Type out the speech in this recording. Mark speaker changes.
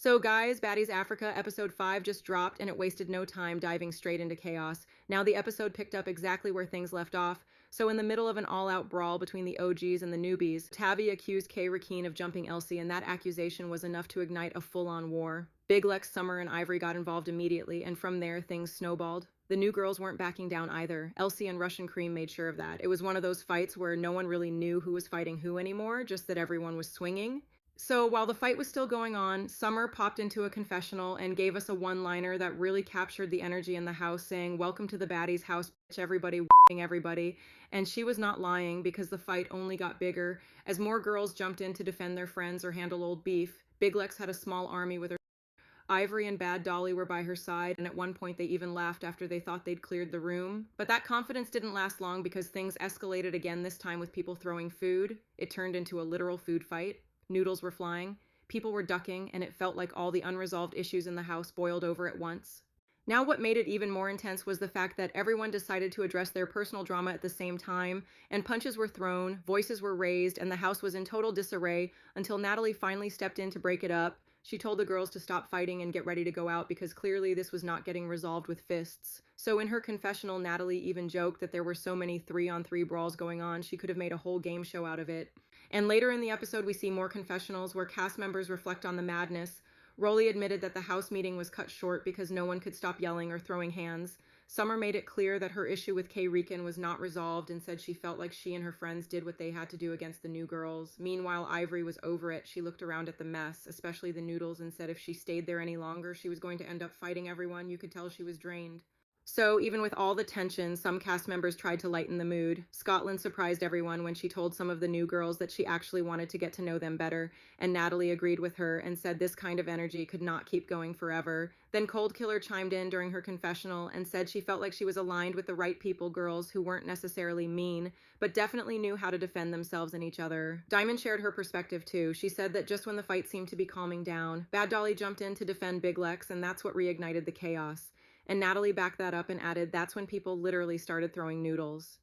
Speaker 1: So guys, Baddies Africa episode 5 just dropped and it wasted no time diving straight into chaos. Now the episode picked up exactly where things left off. So in the middle of an all-out brawl between the OGs and the newbies, Tavi accused Rican of jumping Elsie, and that accusation was enough to ignite a full-on war. Big Lex, Summer, and Ivory got involved immediately, and from there things snowballed. The new girls weren't backing down either. Elsie and Russian Cream made sure of that. It was one of those fights where no one really knew who was fighting who anymore, just that everyone was swinging. So while the fight was still going on, Summer popped into a confessional and gave us a one-liner that really captured the energy in the house, saying, "Welcome to the Baddies house, bitch, everybody w***ing everybody." And she was not lying, because the fight only got bigger as more girls jumped in to defend their friends or handle old beef. Big Lex had a small army with her. Ivory and Bad Dolly were by her side, and at one point they even laughed after they thought they'd cleared the room. But that confidence didn't last long, because things escalated again, this time with people throwing food. It turned into a literal food fight. Noodles were flying, people were ducking, and it felt like all the unresolved issues in the house boiled over at once. Now what made it even more intense was the fact that everyone decided to address their personal drama at the same time, and punches were thrown, voices were raised, and the house was in total disarray until Natalie finally stepped in to break it up. She told the girls to stop fighting and get ready to go out, because clearly this was not getting resolved with fists. So in her confessional, Natalie even joked that there were so many 3-on-3 brawls going on, she could have made a whole game show out of it. And later in the episode, we see more confessionals where cast members reflect on the madness. Rolly admitted that the house meeting was cut short because no one could stop yelling or throwing hands. Summer made it clear that her issue with Rican was not resolved and said she felt like she and her friends did what they had to do against the new girls. Meanwhile, Ivory was over it. She looked around at the mess, especially the noodles, and said if she stayed there any longer, she was going to end up fighting everyone. You could tell she was drained. So even with all the tension, some cast members tried to lighten the mood. Scotland surprised everyone when she told some of the new girls that she actually wanted to get to know them better, and Natalie agreed with her and said this kind of energy could not keep going forever. Then Kold Killer chimed in during her confessional and said she felt like she was aligned with the right people, girls who weren't necessarily mean, but definitely knew how to defend themselves and each other. Diamond shared her perspective too. She said that just when the fight seemed to be calming down, Bad Dolly jumped in to defend Big Lex, and that's what reignited the chaos. And Natalie backed that up and added, that's when people literally started throwing noodles.